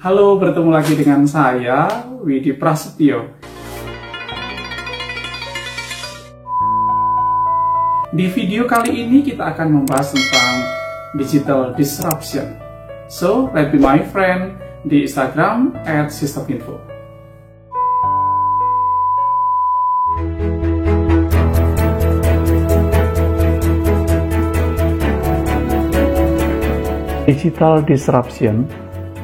Halo, bertemu lagi dengan saya, Widi Prasetyo. Di video kali ini kita akan membahas tentang digital disruption. So, let me my friend di Instagram @systeminfo. Digital disruption,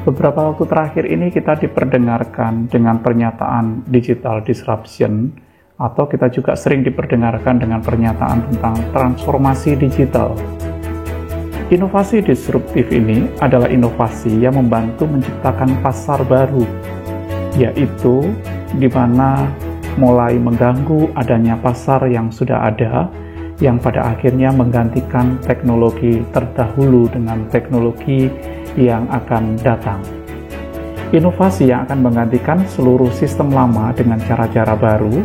beberapa waktu terakhir ini kita diperdengarkan dengan pernyataan digital disruption, atau kita juga sering diperdengarkan dengan pernyataan tentang transformasi digital. Inovasi disruptif ini adalah inovasi yang membantu menciptakan pasar baru, yaitu di mana mulai mengganggu adanya pasar yang sudah ada, yang pada akhirnya menggantikan teknologi terdahulu dengan teknologi yang akan datang. Inovasi yang akan menggantikan seluruh sistem lama dengan cara-cara baru,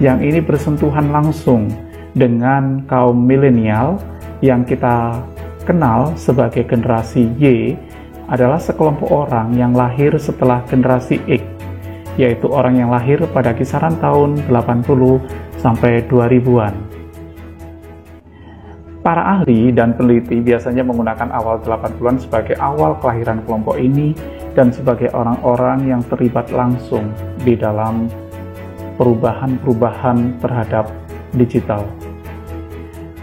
yang ini bersentuhan langsung dengan kaum milenial yang kita kenal sebagai generasi Y, adalah sekelompok orang yang lahir setelah generasi X, yaitu orang yang lahir pada kisaran tahun 80 sampai 2000-an. Para ahli dan peneliti biasanya menggunakan awal 80-an sebagai awal kelahiran kelompok ini dan sebagai orang-orang yang terlibat langsung di dalam perubahan-perubahan terhadap digital.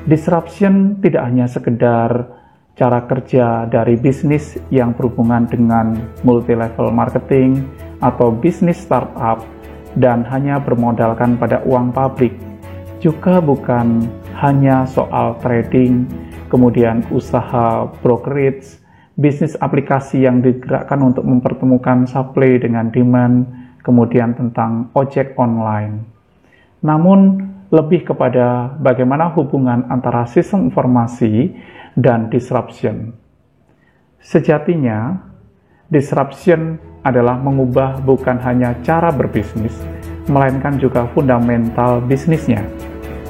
Disruption tidak hanya sekedar cara kerja dari bisnis yang berhubungan dengan multi-level marketing atau bisnis startup dan hanya bermodalkan pada uang publik, juga bukan hanya soal trading, kemudian usaha brokerage, bisnis aplikasi yang digerakkan untuk mempertemukan supply dengan demand, kemudian tentang ojek online. Namun, lebih kepada bagaimana hubungan antara sistem informasi dan disruption. Sejatinya, disruption adalah mengubah bukan hanya cara berbisnis, melainkan juga fundamental bisnisnya,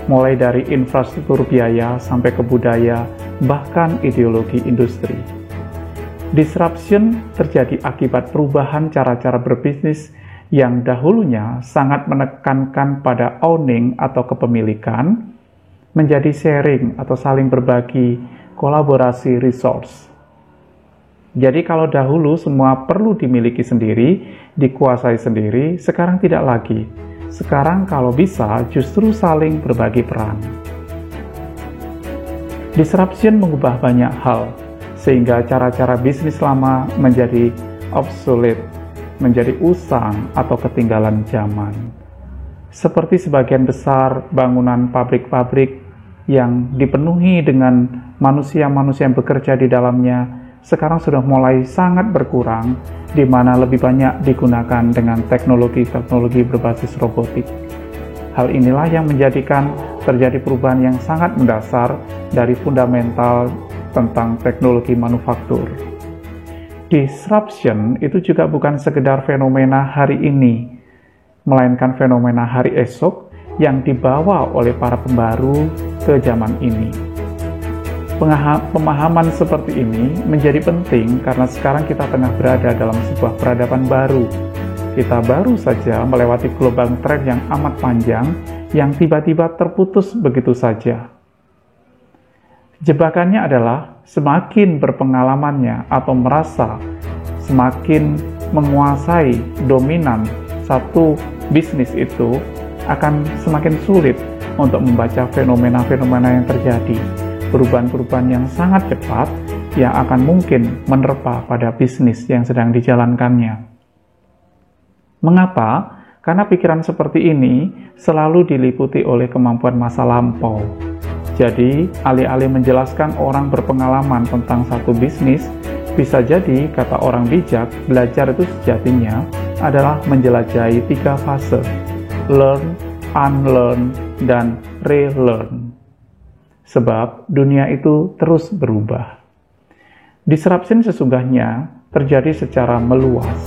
mulai dari infrastruktur biaya sampai ke budaya, bahkan ideologi industri. Disruption terjadi akibat perubahan cara-cara berbisnis yang dahulunya sangat menekankan pada owning atau kepemilikan, menjadi sharing atau saling berbagi, kolaborasi resource. Jadi kalau dahulu semua perlu dimiliki sendiri, dikuasai sendiri, sekarang tidak lagi. Sekarang kalau bisa justru saling berbagi peran. Disruption mengubah banyak hal, sehingga cara-cara bisnis lama menjadi obsolete, menjadi usang atau ketinggalan zaman. Seperti sebagian besar bangunan pabrik-pabrik yang dipenuhi dengan manusia-manusia yang bekerja di dalamnya, sekarang sudah mulai sangat berkurang, di mana lebih banyak digunakan dengan teknologi-teknologi berbasis robotik. Hal inilah yang menjadikan terjadi perubahan yang sangat mendasar dari fundamental tentang teknologi manufaktur. Disruption itu juga bukan sekedar fenomena hari ini, melainkan fenomena hari esok yang dibawa oleh para pembaru ke zaman ini. Pemahaman seperti ini menjadi penting karena sekarang kita tengah berada dalam sebuah peradaban baru. Kita baru saja melewati gelombang tren yang amat panjang yang tiba-tiba terputus begitu saja. Jebakannya adalah semakin berpengalamannya atau merasa semakin menguasai dominan satu bisnis itu, akan semakin sulit untuk membaca fenomena-fenomena yang terjadi. Perubahan-perubahan yang sangat cepat yang akan mungkin menerpa pada bisnis yang sedang dijalankannya. Mengapa? Karena pikiran seperti ini selalu diliputi oleh kemampuan masa lampau. Jadi, alih-alih menjelaskan orang berpengalaman tentang satu bisnis, bisa jadi, kata orang bijak, belajar itu sejatinya adalah menjelajahi 3 fase: learn, unlearn, dan relearn. Sebab dunia itu terus berubah. Disruption sesungguhnya terjadi secara meluas,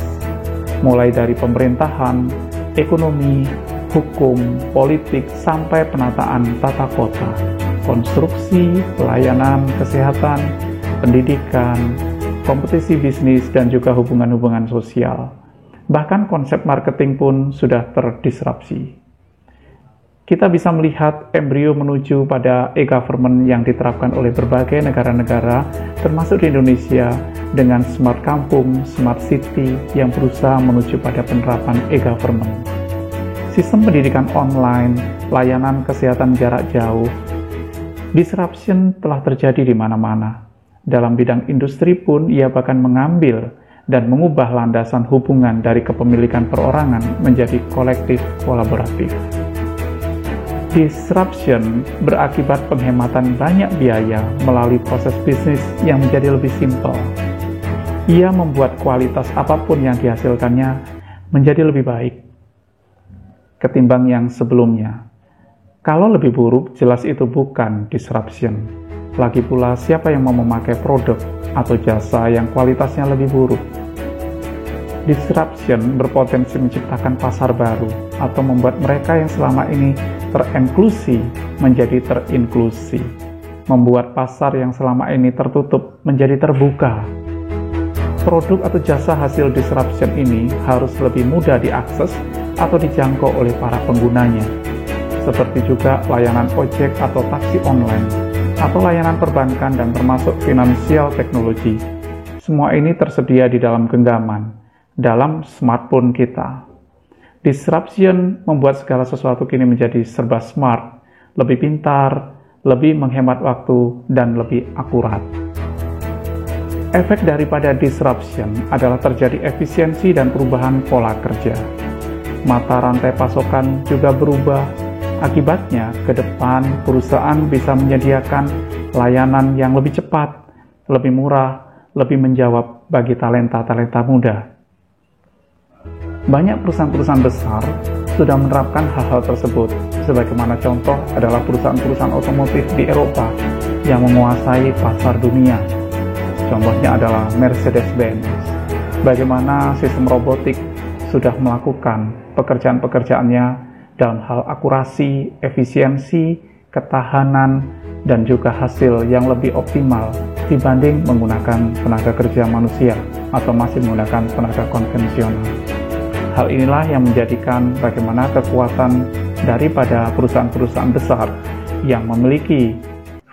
mulai dari pemerintahan, ekonomi, hukum, politik, sampai penataan tata kota, konstruksi, pelayanan, kesehatan, pendidikan, kompetisi bisnis, dan juga hubungan-hubungan sosial. Bahkan konsep marketing pun sudah terdisrupsi. Kita bisa melihat embrio menuju pada e-government yang diterapkan oleh berbagai negara-negara, termasuk di Indonesia, dengan smart kampung, smart city yang berusaha menuju pada penerapan e-government. Sistem pendidikan online, layanan kesehatan jarak jauh, disruption telah terjadi di mana-mana. Dalam bidang industri pun, ia bahkan mengambil dan mengubah landasan hubungan dari kepemilikan perorangan menjadi kolektif kolaboratif. Disruption berakibat penghematan banyak biaya melalui proses bisnis yang menjadi lebih simpel. Ia membuat kualitas apapun yang dihasilkannya menjadi lebih baik ketimbang yang sebelumnya. Kalau lebih buruk, jelas itu bukan disruption. Lagi pula, siapa yang mau memakai produk atau jasa yang kualitasnya lebih buruk? Disruption berpotensi menciptakan pasar baru atau membuat mereka yang selama ini tereksklusi menjadi terinklusi, membuat pasar yang selama ini tertutup menjadi terbuka. Produk atau jasa hasil disruption ini harus lebih mudah diakses atau dijangkau oleh para penggunanya, seperti juga layanan ojek atau taksi online, atau layanan perbankan dan termasuk finansial teknologi. Semua ini tersedia di dalam genggaman, dalam smartphone kita. Disruption membuat segala sesuatu kini menjadi serba smart, lebih pintar, lebih menghemat waktu, dan lebih akurat. Efek daripada disruption adalah terjadi efisiensi dan perubahan pola kerja. Mata rantai pasokan juga berubah. Akibatnya, ke depan perusahaan bisa menyediakan layanan yang lebih cepat, lebih murah, lebih menjawab bagi talenta-talenta muda. Banyak perusahaan-perusahaan besar sudah menerapkan hal-hal tersebut, sebagaimana contoh adalah perusahaan-perusahaan otomotif di Eropa yang menguasai pasar dunia. Contohnya adalah Mercedes-Benz. Bagaimana sistem robotik sudah melakukan pekerjaan-pekerjaannya dalam hal akurasi, efisiensi, ketahanan, dan juga hasil yang lebih optimal dibanding menggunakan tenaga kerja manusia atau masih menggunakan tenaga konvensional. Hal inilah yang menjadikan bagaimana kekuatan daripada perusahaan-perusahaan besar yang memiliki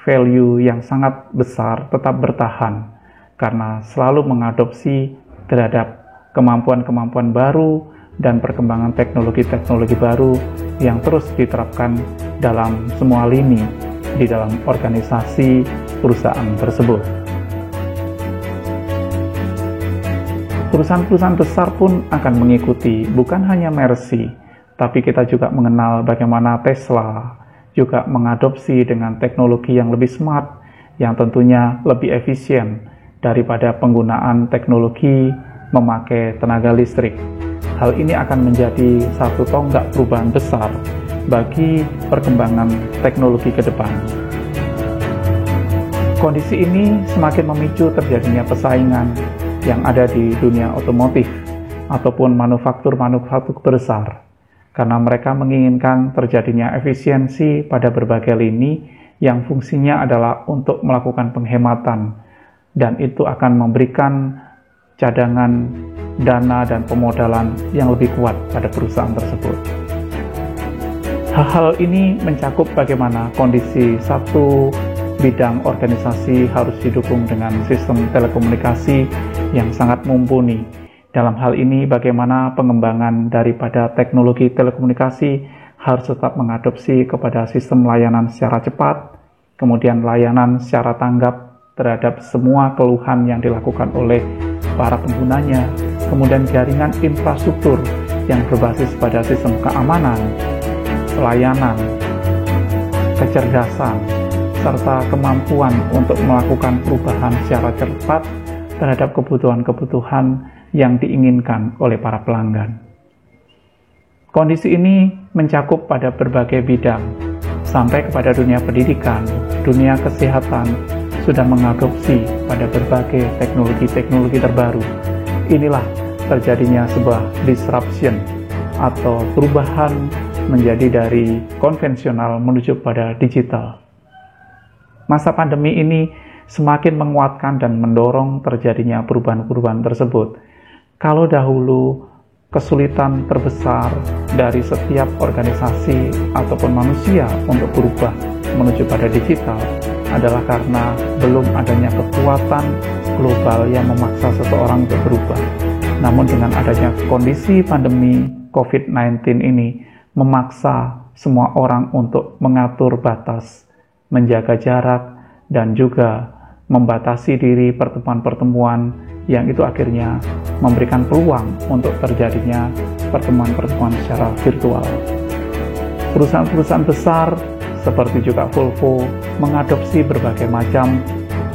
value yang sangat besar tetap bertahan karena selalu mengadopsi terhadap kemampuan-kemampuan baru dan perkembangan teknologi-teknologi baru yang terus diterapkan dalam semua lini di dalam organisasi perusahaan tersebut. Perusahaan-perusahaan besar pun akan mengikuti, bukan hanya Mercy, tapi kita juga mengenal bagaimana Tesla juga mengadopsi dengan teknologi yang lebih smart, yang tentunya lebih efisien daripada penggunaan teknologi memakai tenaga listrik. Hal ini akan menjadi satu tonggak perubahan besar bagi perkembangan teknologi ke depan. Kondisi ini semakin memicu terjadinya persaingan yang ada di dunia otomotif ataupun manufaktur-manufaktur besar, karena mereka menginginkan terjadinya efisiensi pada berbagai lini yang fungsinya adalah untuk melakukan penghematan, dan itu akan memberikan cadangan dana dan pemodalan yang lebih kuat pada perusahaan tersebut. Hal-hal ini mencakup bagaimana kondisi satu bidang organisasi harus didukung dengan sistem telekomunikasi yang sangat mumpuni. Dalam hal ini, bagaimana pengembangan daripada teknologi telekomunikasi harus tetap mengadopsi kepada sistem layanan secara cepat, kemudian layanan secara tanggap terhadap semua keluhan yang dilakukan oleh para penggunanya, kemudian jaringan infrastruktur yang berbasis pada sistem keamanan, pelayanan, kecerdasan, serta kemampuan untuk melakukan perubahan secara cepat terhadap kebutuhan-kebutuhan yang diinginkan oleh para pelanggan. Kondisi ini mencakup pada berbagai bidang, sampai kepada dunia pendidikan, dunia kesehatan, sudah mengadopsi pada berbagai teknologi-teknologi terbaru. Inilah terjadinya sebuah disruption atau perubahan menjadi dari konvensional menuju pada digital. Masa pandemi ini semakin menguatkan dan mendorong terjadinya perubahan-perubahan tersebut. Kalau dahulu kesulitan terbesar dari setiap organisasi ataupun manusia untuk berubah menuju pada digital adalah karena belum adanya kekuatan global yang memaksa seseorang untuk berubah. Namun dengan adanya kondisi pandemi COVID-19 ini memaksa semua orang untuk mengatur batas, menjaga jarak, dan juga membatasi diri pertemuan-pertemuan yang itu akhirnya memberikan peluang untuk terjadinya pertemuan-pertemuan secara virtual. Perusahaan-perusahaan besar seperti juga Volvo mengadopsi berbagai macam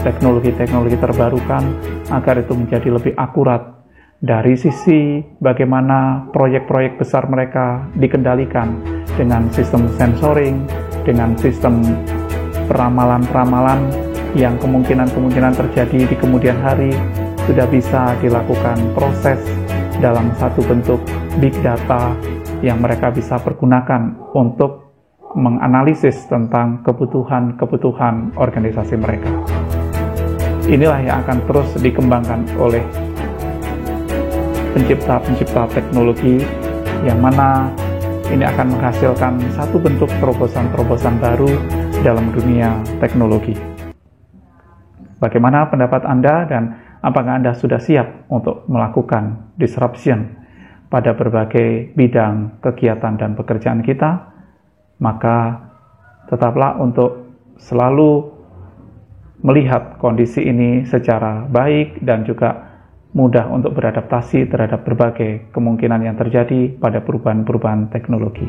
teknologi-teknologi terbarukan agar itu menjadi lebih akurat dari sisi bagaimana proyek-proyek besar mereka dikendalikan dengan sistem sensoring, dengan sistem peramalan-peramalan yang kemungkinan-kemungkinan terjadi di kemudian hari sudah bisa dilakukan proses dalam satu bentuk big data yang mereka bisa pergunakan untuk menganalisis tentang kebutuhan-kebutuhan organisasi mereka. Inilah yang akan terus dikembangkan oleh pencipta-pencipta teknologi, yang mana ini akan menghasilkan satu bentuk terobosan-terobosan baru dalam dunia teknologi. Bagaimana pendapat Anda, dan apakah Anda sudah siap untuk melakukan disruption pada berbagai bidang kegiatan dan pekerjaan kita? Maka tetaplah untuk selalu melihat kondisi ini secara baik dan juga mudah untuk beradaptasi terhadap berbagai kemungkinan yang terjadi pada perubahan-perubahan teknologi.